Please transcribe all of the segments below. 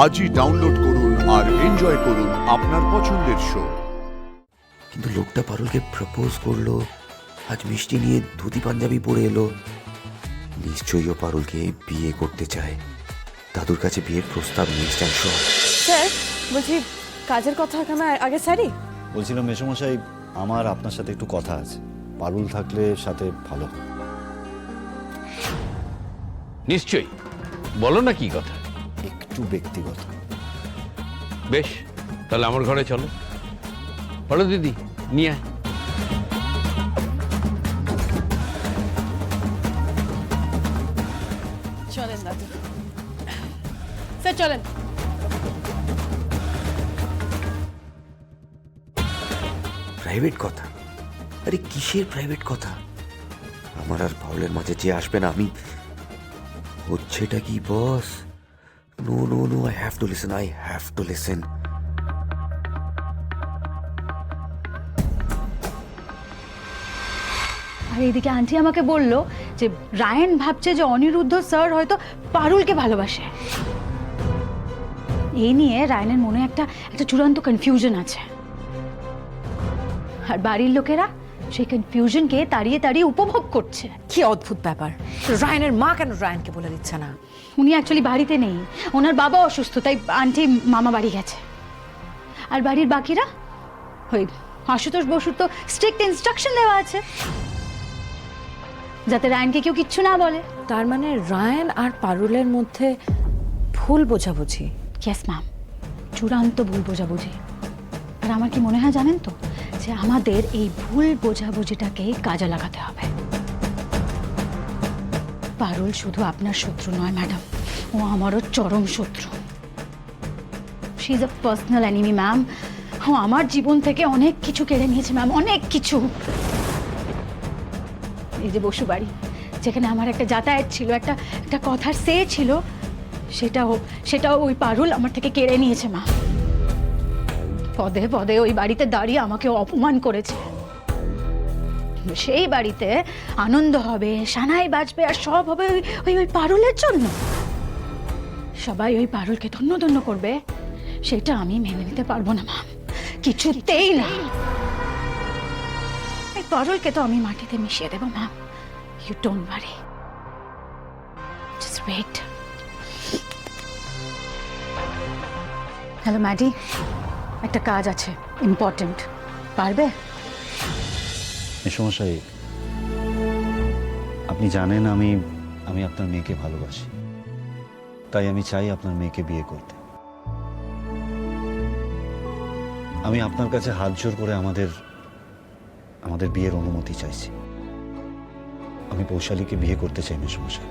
আজই ডাউনলোড করুন আর এনজয় করুন আপনার পছন্দের শো। কিন্তু লোকটা পারুলকে প্রপোজ করলো, আজ মিষ্টি নিয়ে ধুতি পাঞ্জাবি পরে এলো। নিশ্চয়ই ও পারুলকে বিয়ে করতে চায়। দাদুর কাছে বিয়ের প্রস্তাব নিয়ে এসছেন সব। স্যার বলছি কাজের কথা কেন আগে স্যারই বলছিলাম মেসোমশাই, আমার আপনার সাথে একটু কথা আছে। পারুল থাকলে সাথে ভালো হয়। নিশ্চয়ই, বলো না কি কথা। একটু ব্যক্তিগত। বেশ, তাহলে আমার ঘরে চলো। বলো দিদি, নিয়ে আয়। চলেন দাদু স্যার চলেন। প্রাইভেট কথা? আরে কিসের প্রাইভেট কথা? আমার আর পারুলের মাঝে যে আসবে না। আমি হচ্ছেটা কি boss? No no no, I have to listen, I have to listen. আর এদিকে আন্টি আমাকে বলল যে রায়ন ভাবছে যে অনিরুদ্ধ স্যার হয়তো পারুলকে ভালোবাসে। এই নিয়ে রায়নের মনে একটা চূড়ান্ত কনফিউশন আছে। আর বাড়ির লোকেরা সেই কনফিউশনকে তাড়িয়ে তাড়িয়ে উপভোগ করছে। কি অদ্ভুত ব্যাপার, রায়নের মা কেন রায়নকে বলে দিচ্ছে না? উনি অ্যাকচুয়ালি বাড়িতে নেই, ওনার বাবা অসুস্থ, তাই আন্টি মামা বাড়ি গেছে। আর বাড়ির বাকিরা ওই আশুতোষ বসুর তো স্ট্রিক্ট ইনস্ট্রাকশন দেওয়া আছে যাতে রায়নকে কেউ কিচ্ছু না বলে। তার মানে রায়ন আর পারুলের মধ্যে ভুল বোঝাবুঝি। ইয়েস ম্যাম, চূড়ান্ত ভুল বোঝাবুঝি। আর আমার কি মনে হয় জানেন তো, যে আমাদের এই ভুল বোঝাবুঝিটাকে কাজে লাগাতে হবে। পারুল শুধু আপনার শত্রু নয় ম্যাডাম, ও আমারও চরম শত্রু। She is a personal enemy ma'am. ও আমার জীবন থেকে অনেক কিছু কেড়ে নিয়েছে ম্যাম, অনেক কিছু। এই যে বসু বাড়ি, যেখানে আমার একটা যাতায়াত ছিল, একটা কথার সে ছিল, সেটাও ওই পারুল আমার থেকে কেড়ে নিয়েছে মা। পদে পদে ওই বাড়িতে দাঁড়িয়ে আমাকে অপমান করেছে। সেই বাড়িতে আনন্দ হবে, সানাই বাজবে, আর সব হবে ওই পারুলের জন্য। সবাই ওই পারুলকে ধন্য ধন্য করবে, সেটা আমি মেনে নিতে পারবো না মা, কিছুতেই না। এই পারুলকে তো আমি মাটিতে মিশিয়ে দেবো ma'am. You don't worry, just wait. Hello Maddy, একটা কাজ আছে, ইম্পর্টেন্ট, পারবে? মেসোমশাই, আপনি জানেন আমি আপনার মেয়েকে ভালোবাসি, তাই আমি চাই আপনার মেয়েকে বিয়ে করতে। আমি আপনার কাছে হাত জোর করে আমাদের বিয়ের অনুমতি চাইছি। আমি পৌশালীকে বিয়ে করতে চাই মেসোমশাই,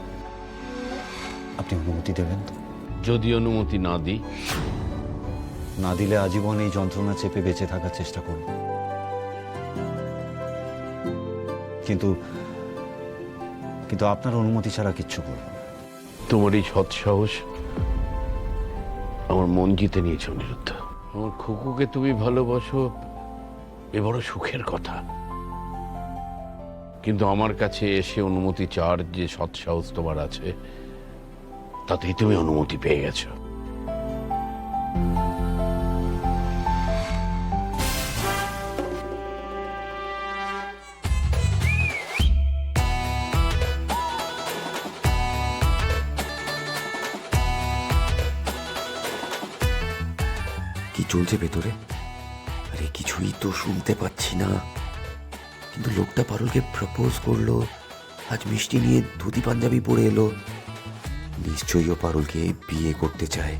আপনি অনুমতি দেবেন তো? যদি অনুমতি না দিই? না দিলে আজীবন এই যন্ত্রণা চেপে বেঁচে থাকার চেষ্টা করব। কিন্তু আপনার অনুমতি ছাড়া কিচ্ছু করব না। তোমার এই সৎ সাহস আমার মন জিতে নিয়েছে অনিরুদ্ধ। আমার খুকুকে তুমি ভালোবাসো, এ বড় সুখের কথা। কিন্তু আমার কাছে এসে অনুমতি চাওয়ার যে সৎ সাহস তোমার আছে, তাতেই তুমি অনুমতি পেয়ে গেছো। কি চলছে ভেতরে? আরে কিছুই তো শুনতে পাচ্ছি না। কিন্তু লোকটা পারুলকে প্রপোজ করলো, আজ মিষ্টি নিয়ে ধুতি পাঞ্জাবি পরে এলো। নিশ্চয়ই ও পারুলকে বিয়ে করতে চায়।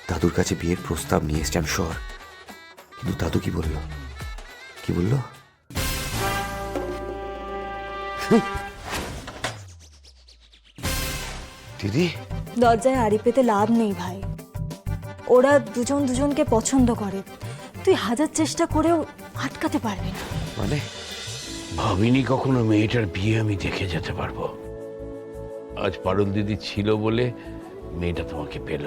দাদুর কাছে বিয়ের প্রস্তাব নিয়ে এসছে, আমি শিওর। কিন্তু দাদু কি বলল? দিদি, দরজায় আড়ি পেতে লাভ নেই ভাই। ওরা দুজন দুজনকে পছন্দ করে, তুই হাজার চেষ্টা করেও আটকাতে পারবি না। মানে ভাবিনি কখনো মেয়েটার বিয়ে আমি দেখে যেতে পারবো। আজ পারুল দিদি ছিল বলে মেয়েটা তোমাকে পেল।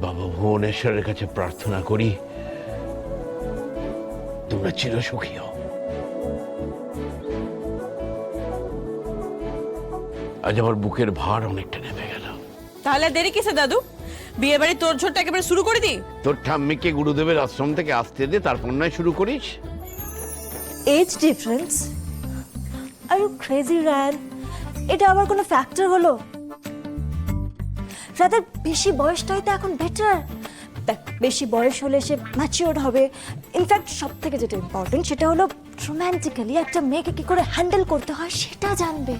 বাবা ভুবনেশ্বরের কাছে প্রার্থনা করি তোমরা চিরসুখী হও। আজ আমার বুকের ভার অনেকটা নেমে গেল। তাহলে আর দেরি কিসে দাদু, বিয়ে বাড়ির তোড়জোড়টা একেবারে শুরু করে দিই? তোর ঠাম্মিকে গুরুদেবের আশ্রম থেকে আসতে দে, তারপর নয় শুরু করিস। Age difference? Are you crazy Ryan? এটা আবার কোনো ফ্যাক্টর হলো? রাদার বেশি বয়সটাই তো এখন বেটার। বেশি বয়স হলে সে ম্যাচিওর হবে। ইনফ্যাক্ট সব থেকে যেটা ইম্পর্টেন্ট সেটা হলো রোম্যান্টিক্যালি একটা মেয়েকে কি করে হ্যান্ডেল করতে হয় সেটা জানবে।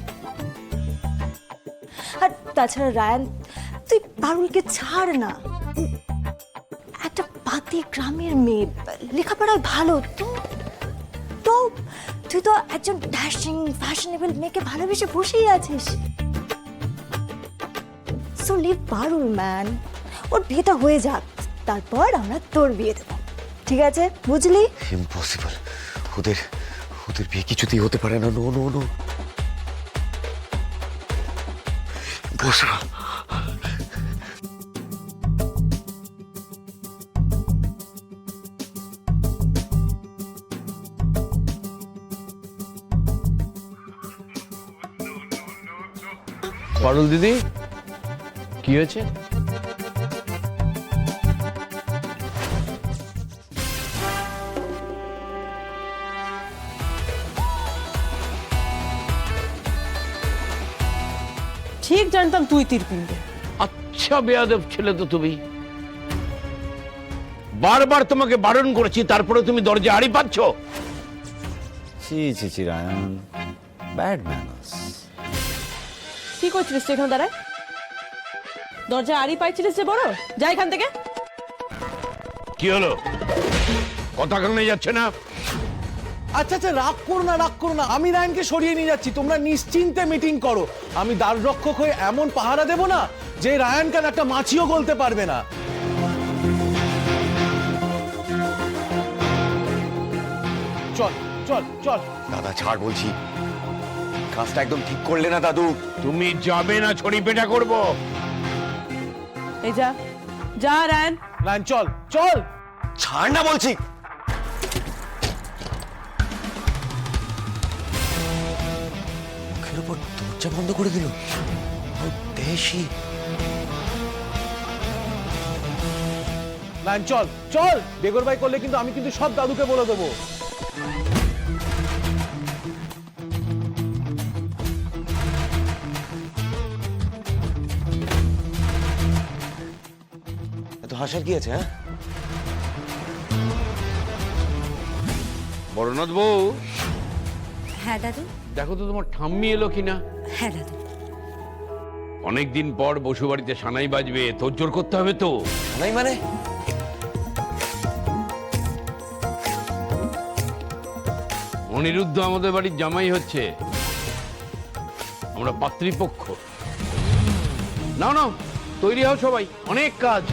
আর তাছাড়া রায়ান, তুই পারুলকে ছাড় না। একটা পাতি গ্রামের মেয়ে, লেখাপড়ায় ভালো, তো তুই তো একজন ড্যাশিং ফ্যাশনেবল মেয়েকে ভালোবেসে বসেই আছিস। সো লিভ পারুল ম্যান, ওর বিয়েটা হয়ে যাক, তারপর আমরা তোর বিয়ে দেবো, ঠিক আছে? বুঝলি? ইম্পসিবল। ওদের ওদের বিয়ে কিছুতেই হতে পারে না। No no no, impossible. Parul দিদি, কি হয়েছে? ঠিক জানতাম তুই তীর কিনবে। আচ্ছা বেয়াদব ছেলে তো তুমি। বারবার তোমাকে বারণ করেছি, তারপরে তুমি দরজা আড়ি পাচ্ছ। ছি ছি ছি রায়ান, ব্যাড ম্যানার্স। কি করছিলিস তুই এখানে দাঁড়ায়? দরজা আড়ি পাইছিলিস যে বড়, যা এখান থেকে। কি হলো, কথা কানে যাচ্ছে না? আচ্ছা আচ্ছা, রাগ করো না, রাগ করো না। আমি রায়নকে সরিয়ে নিয়ে যাচ্ছি, তোমরা নিশ্চিন্তে মিটিং করো। আমি দ্বার রক্ষক হয়ে এমন পাহারা দেব না যে রায়ান কেন একটা মাছিও গলতে পারবে না। চল চল চল। দাদা ছাড় বলছি, কাজটা একদম ঠিক করলে না দাদু। তুমি যাবে না, ছড়ি পেটা করবো। এই যা যা রায়ন। রায়ন চল চল। ছাড় না বলছি। মুখের উপর দরজা বন্ধ করে দিল। দেশি। রায়ন চল চল। বেগর ভাই করলে কিন্তু আমি কিন্তু সব দাদুকে বলে দেবো। এত হাসার কি আছে? হ্যাঁ, বড়নাথ বউ, হ্যাঁ দাদু। দেখো তো তোমার ঠাম্মি এলো কিনা। হ্যাঁ দাদু। অনেকদিন পর বসু বাড়িতে সানাই বাজবে, তোড়জোড় করতে হবে তো। নাই মানে? অনিরুদ্ধ আমাদের বাড়ির জামাই হচ্ছে, আমরা পাত্রীপক্ষ। না না, তৈরি হও সবাই, অনেক কাজ।